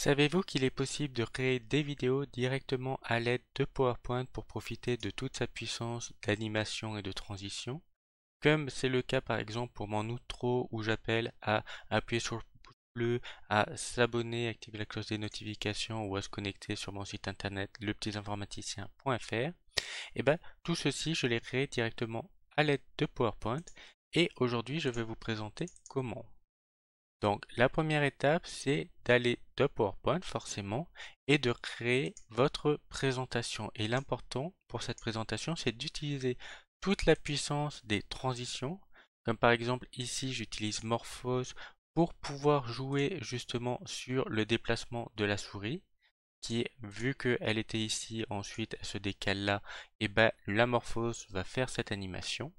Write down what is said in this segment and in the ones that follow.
Savez-vous qu'il est possible de créer des vidéos directement à l'aide de PowerPoint pour profiter de toute sa puissance d'animation et de transition, comme c'est le cas par exemple pour mon outro où j'appelle à appuyer sur le pouce bleu, à s'abonner, activer la cloche des notifications ou à se connecter sur mon site internet lepetitinformaticien.fr. Et ben tout ceci je l'ai créé directement à l'aide de PowerPoint et aujourd'hui je vais vous présenter comment. Donc la première étape, c'est d'aller de PowerPoint forcément et de créer votre présentation. Et l'important pour cette présentation, c'est d'utiliser toute la puissance des transitions. Comme par exemple ici, j'utilise Morphose pour pouvoir jouer justement sur le déplacement de la souris qui, vu qu'elle était ici, ensuite elle se décale là, et ben la Morphose va faire cette animation.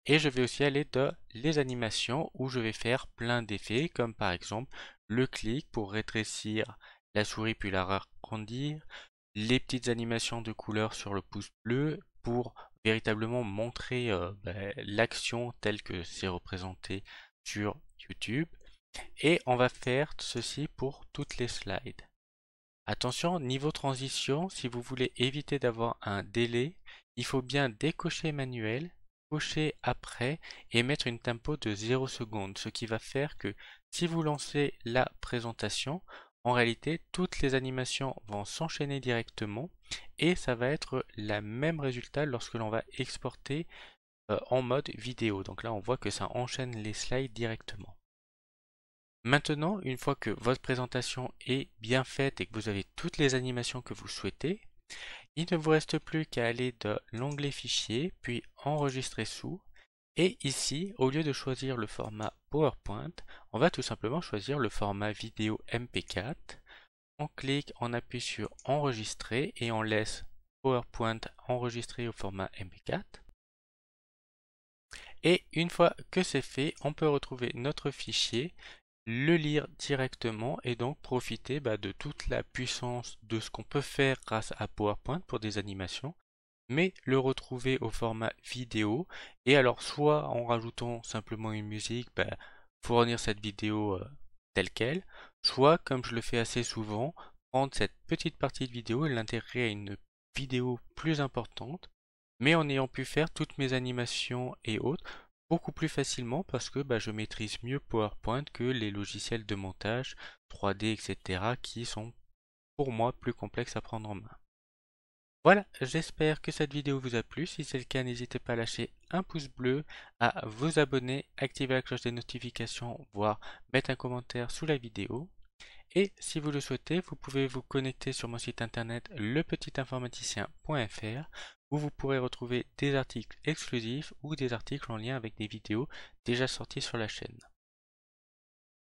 Et je vais aussi aller dans les animations où je vais faire plein d'effets, comme par exemple le clic pour rétrécir la souris puis la agrandir, les petites animations de couleurs sur le pouce bleu pour véritablement montrer l'action telle que c'est représenté sur YouTube. Et on va faire ceci pour toutes les slides. Attention, niveau transition, si vous voulez éviter d'avoir un délai, il faut bien décocher manuel, cocher après et mettre une tempo de 0 secondes, ce qui va faire que si vous lancez la présentation, en réalité, toutes les animations vont s'enchaîner directement et ça va être le même résultat lorsque l'on va exporter en mode vidéo. Donc là, on voit que ça enchaîne les slides directement. Maintenant, une fois que votre présentation est bien faite et que vous avez toutes les animations que vous souhaitez, il ne vous reste plus qu'à aller de l'onglet Fichier, puis Enregistrer sous. Et ici, au lieu de choisir le format PowerPoint, on va tout simplement choisir le format vidéo MP4. On clique, on appuie sur Enregistrer et on laisse PowerPoint enregistrer au format MP4. Et une fois que c'est fait, on peut retrouver notre fichier, le lire directement et donc profiter de toute la puissance de ce qu'on peut faire grâce à PowerPoint pour des animations, mais le retrouver au format vidéo. Et alors soit en rajoutant simplement une musique, fournir cette vidéo telle qu'elle, soit comme je le fais assez souvent, prendre cette petite partie de vidéo et l'intégrer à une vidéo plus importante, mais en ayant pu faire toutes mes animations et autres beaucoup plus facilement parce que je maîtrise mieux PowerPoint que les logiciels de montage 3D, etc. qui sont pour moi plus complexes à prendre en main. Voilà, j'espère que cette vidéo vous a plu. Si c'est le cas, n'hésitez pas à lâcher un pouce bleu, à vous abonner, activer la cloche des notifications, voire mettre un commentaire sous la vidéo. Et si vous le souhaitez, vous pouvez vous connecter sur mon site internet lepetitinformaticien.fr où vous pourrez retrouver des articles exclusifs ou des articles en lien avec des vidéos déjà sorties sur la chaîne.